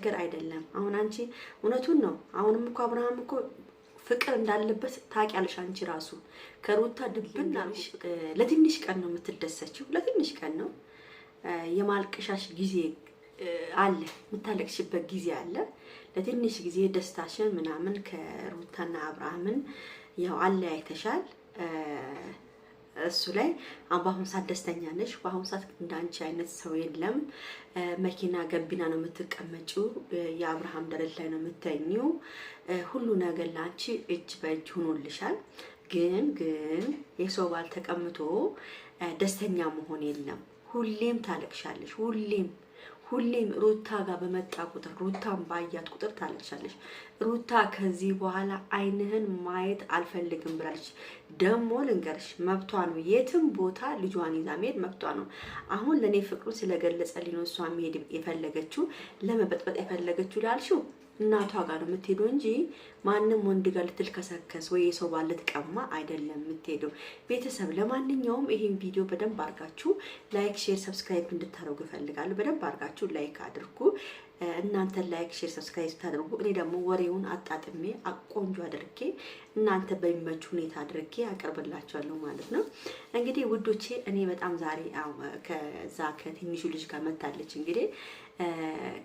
ለማስቸገር አይደለም። አሁን አንቺ እውነቱን ነው። አሁንም እኮ አብርሃም እኮ ፍቅር እንዳለበት ታውቂያለሽ። አንቺ ራሱ ከሩታ ድብን አልሽ። ለትንሽ ቀን ነው የምትደሰችው፣ ለትንሽ ቀን ነው። የማልቀሻሽ ጊዜ አለ፣ የምታለቅሽበት ጊዜ አለ። ለትንሽ ጊዜ ደስታሽን ምናምን ከሩታና አብርሃምን ያው አለያይተሻል። እሱ ላይ በአሁኑ ሰዓት ደስተኛ ነሽ። በአሁኑ ሰዓት እንዳንቺ አይነት ሰው የለም። መኪና ገቢና ነው የምትቀመጪው፣ የአብርሃም ደረት ላይ ነው የምተኙው። ሁሉ ነገር ላንቺ እጅ በእጅ ሆኖልሻል። ግን የሰው ባል ተቀምጦ ደስተኛ መሆን የለም። ሁሌም ታለቅሻለሽ። ሁሌም ሩታ ጋር በመጣ ቁጥር ሩታን ባያት ቁጥር ታለቅሻለሽ። ሩታ ከዚህ በኋላ አይንህን ማየት አልፈልግም ብላለች። ደግሞ ልንገርሽ መብቷ ነው። የትም ቦታ ልጇን ይዛ መሄድ መብቷ ነው። አሁን ለኔ ፍቅሩ ስለገለጸልኝ ነው እሷ መሄድ የፈለገችው። ለመበጥበጥ የፈለገችው ላልሽው እናቷ ጋር ነው የምትሄደው እንጂ ማንም ወንድ ጋር ልትልከሰከስ ወይ የሰው ባል ልትቀማ አይደለም የምትሄደው። ቤተሰብ ለማንኛውም ይሄን ቪዲዮ በደንብ አድርጋችሁ ላይክ፣ ሼር፣ ሰብስክራይብ እንድታደርጉ ይፈልጋሉ። በደንብ አድርጋችሁ ላይክ አድርጉ። እናንተ ላይክ፣ ሼር፣ ሰብስክራይብ ታደርጉ እኔ ደግሞ ወሬውን አጣጥሜ ቆንጆ አድርጌ እናንተ በሚመች ሁኔታ አድርጌ አቀርብላችኋለሁ ማለት ነው። እንግዲህ ውዶቼ እኔ በጣም ዛሬ ከዛ ከትንሹ ልጅ ጋር መታለች። እንግዲህ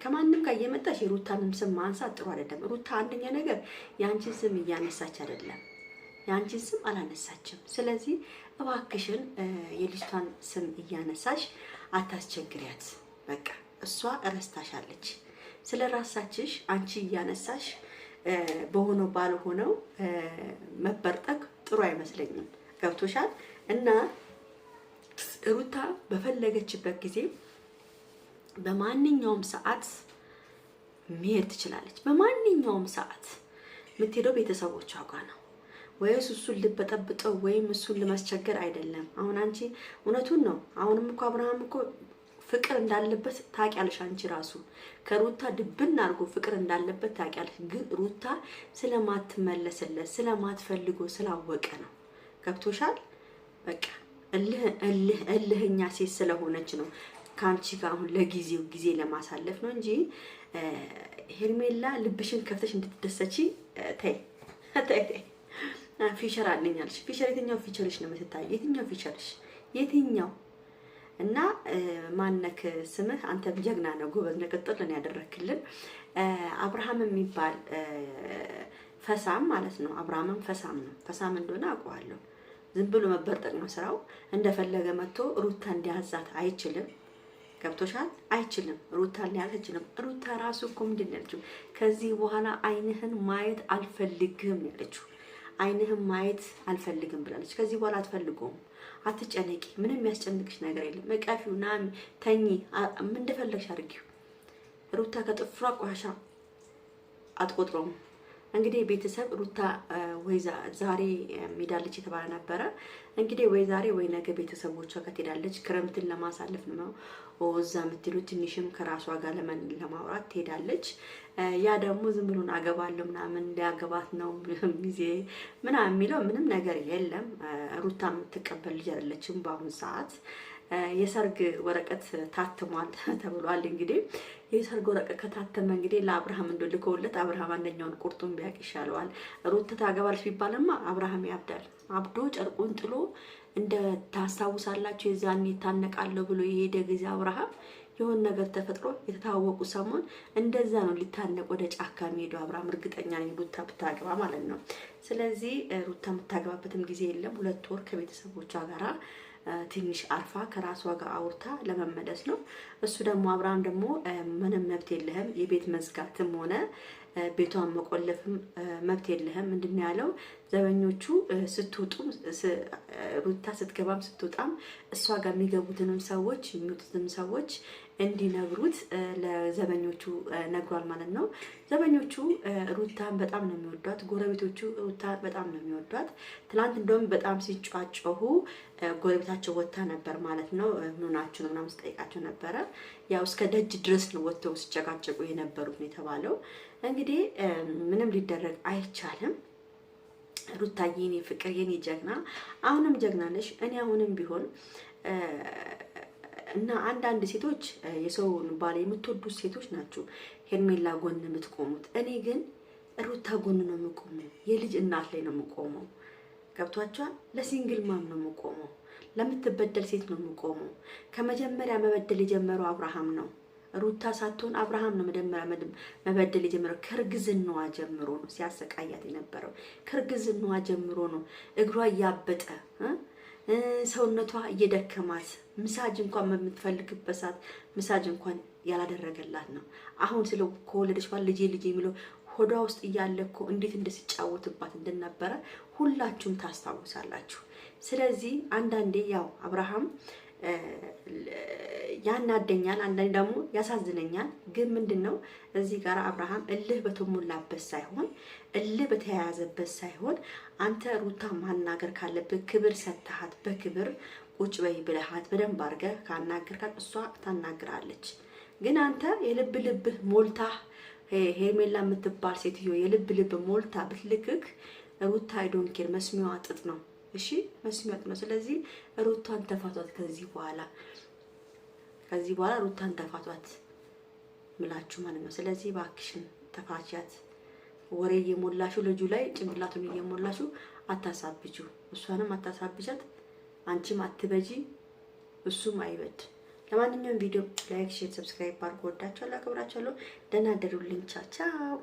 ከማንም ጋር እየመጣሽ የሩታንም ስም ማንሳት ጥሩ አይደለም። ሩታ አንደኛ ነገር የአንቺን ስም እያነሳች አይደለም፣ የአንቺን ስም አላነሳችም። ስለዚህ እባክሽን የልጅቷን ስም እያነሳሽ አታስቸግሪያት። በቃ እሷ እረስታሻለች። ስለ ራሳችሽ አንቺ እያነሳሽ በሆነው ባልሆነው መበርጠቅ ጥሩ አይመስለኝም። ገብቶሻል? እና ሩታ በፈለገችበት ጊዜ በማንኛውም ሰዓት መሄድ ትችላለች። በማንኛውም ሰዓት የምትሄደው ቤተሰቦቿ ጋር ነው። ወይስ እሱን ልበጠብጠው ወይም እሱን ለማስቸገር አይደለም። አሁን አንቺ እውነቱን ነው። አሁንም እኮ አብርሃም እኮ ፍቅር እንዳለበት ታውቂያለሽ። አንቺ ራሱ ከሩታ ድብን አድርጎ ፍቅር እንዳለበት ታውቂያለሽ። ግን ሩታ ስለማትመለስለት ስለማትፈልጎ ስላወቀ ነው። ገብቶሻል? በቃ እልህኛ ሴት ስለሆነች ነው ከአንቺ ጋር አሁን ለጊዜው ጊዜ ለማሳለፍ ነው እንጂ ሄርሜላ ልብሽን ከፍተሽ እንድትደሰቺ ተይ። ፊቸር አለኝ አልሽ። ፊቸር የትኛው ፊቸርሽ ነው የምትታየው? የትኛው ፊቸርሽ? የትኛው እና ማነክ ስምህ? አንተ ጀግና ነው፣ ጎበዝ ነው፣ ቅጥልን ያደረክልን አብርሃም የሚባል ፈሳም ማለት ነው። አብርሃምም ፈሳም ነው። ፈሳም እንደሆነ አውቀዋለሁ። ዝም ብሎ መበርጠቅ ነው ስራው። እንደፈለገ መጥቶ ሩታ እንዲያዛት አይችልም። ገብቶሻል? አይችልም። ሩታ ሊያዝ አይችልም። ሩታ ራሱ እኮ ምንድን ነው ያለችው? ከዚህ በኋላ አይንህን ማየት አልፈልግም ያለችው። አይንህን ማየት አልፈልግም ብላለች። ከዚህ በኋላ አትፈልገውም። አትጨነቂ። ምንም የሚያስጨንቅሽ ነገር የለም። መቃፊው ናሚ ተኚ፣ ምን እንደፈለግሽ አድርጊው። ሩታ ከጥፍሯ ቆሻሻ አትቆጥረውም። እንግዲህ ቤተሰብ ሩታ ወይ ዛሬ ሄዳለች የተባለ ነበረ። እንግዲህ ወይ ዛሬ ወይ ነገ ቤተሰቦቿ ጋር ትሄዳለች። ክረምትን ለማሳለፍ ነው እዛ የምትሉ ትንሽም ከራሷ ጋር ለማውራት ትሄዳለች። ያ ደግሞ ዝም ብሎን አገባለሁ ምናምን ሊያገባት ነው ጊዜ ምናምን የሚለው ምንም ነገር የለም። ሩታ የምትቀበል ልጅ አይደለችም በአሁኑ ሰዓት። የሰርግ ወረቀት ታትሟል ተብሏል። እንግዲህ የሰርግ ወረቀት ከታተመ እንግዲህ ለአብርሃም እንደልከውለት አብርሃም አንደኛውን ቁርጡን ቢያቅ ይሻለዋል። ሩት ታገባለች ቢባልማ አብርሃም ያብዳል። አብዶ ጨርቁን ጥሎ እንደ ታስታውሳላችሁ የዛኔ ታነቃለሁ ብሎ የሄደ ጊዜ አብርሃም የሆነ ነገር ተፈጥሮ የተታወቁ ሰሞን እንደዛ ነው ሊታነቅ ወደ ጫካ የሚሄደው አብርሃም። እርግጠኛ ነኝ ሩታ ብታገባ ማለት ነው። ስለዚህ ሩታ የምታገባበትም ጊዜ የለም። 2 ወር ከቤተሰቦቿ ጋራ ትንሽ አርፋ ከራሷ ጋር አውርታ ለመመለስ ነው። እሱ ደግሞ አብርሃም ደግሞ ምንም መብት የለህም፣ የቤት መዝጋትም ሆነ ቤቷን መቆለፍም መብት የለህም። ምንድን ያለው ዘበኞቹ ስትወጡ ሩታ ስትገባም ስትወጣም እሷ ጋር የሚገቡትንም ሰዎች የሚወጡትንም ሰዎች እንዲነግሩት ለዘበኞቹ ነግሯል ማለት ነው። ዘበኞቹ ሩታን በጣም ነው የሚወዷት። ጎረቤቶቹ ሩታን በጣም ነው የሚወዷት። ትናንት እንደውም በጣም ሲጫጫሁ ጎረቤታቸው ወጥታ ነበር ማለት ነው። ምናችሁ ነው ምናምን ስጠይቃቸው ነበረ። ያው እስከ ደጅ ድረስ ነው ወጥተው ሲጨቃጨቁ የነበሩት ነው የተባለው። እንግዲህ ምንም ሊደረግ አይቻልም። ሩታዬ የኔ ፍቅር የኔ ጀግና አሁንም ጀግና ነሽ። እኔ አሁንም ቢሆን እና አንዳንድ ሴቶች የሰውን ባል የምትወዱ ሴቶች ናችሁ። ሄርሜላ ጎን የምትቆሙት። እኔ ግን ሩታ ጎን ነው የምቆመው። የልጅ እናት ላይ ነው የምቆመው። ገብቷቸዋል። ለሲንግል ማም ነው የምቆመው። ለምትበደል ሴት ነው የምቆመው። ከመጀመሪያ መበደል የጀመረው አብርሃም ነው። ሩታ ሳትሆን አብርሃም ነው መጀመሪያ መበደል የጀመረው። ከርግዝናዋ ጀምሮ ነው ሲያሰቃያት የነበረው። ከርግዝናዋ ጀምሮ ነው እግሯ እያበጠ ሰውነቷ እየደከማት ምሳጅ እንኳን በምትፈልግበት ሰዓት ምሳጅ እንኳን ያላደረገላት ነው። አሁን ስለ ከወለደች በኋላ ልጄ የሚለው ሆዷ ውስጥ እያለ እኮ እንዴት እንደሲጫወትባት እንደነበረ ሁላችሁም ታስታውሳላችሁ። ስለዚህ አንዳንዴ ያው አብርሃም ያናደኛል፣ አንዳንዴ ደግሞ ያሳዝነኛል። ግን ምንድነው እዚህ ጋር አብርሃም እልህ በተሞላበት ሳይሆን እልህ በተያያዘበት ሳይሆን አንተ ሩታ ማናገር ካለብህ ክብር ሰጥተሃት በክብር ቁጭ በይ ብለሃት በደንብ አድርገህ ካናገርካት እሷ ታናግራለች። ግን አንተ ልብህ ሞልታ ሄርሜላ የምትባል ሴትዮ ልብ ሞልታ ብትልክክ ሩታ አይዶንኬር መስሚያዋ ጥጥ ነው። እሺ መስሚያዋ ጥጥ ነው። ስለዚህ ሩታን ተፋቷት ከዚህ በኋላ ሩታን ተፋቷት ምላችሁ ማለት ነው። ስለዚህ ባክሽን ተፋቻት። ወሬ እየሞላሹ ልጁ ላይ ጭንቅላቱን እየሞላሹ አታሳብጁ። እሷንም አታሳብጃት፣ አንቺም አትበጂ፣ እሱም አይበድ። ለማንኛውም ቪዲዮ ላይክ፣ ሼር፣ ሰብስክራይብ አድርጉ። ወዳችኋለሁ፣ አከብራችኋለሁ። ደህና ደሩልኝ። ቻው ቻው።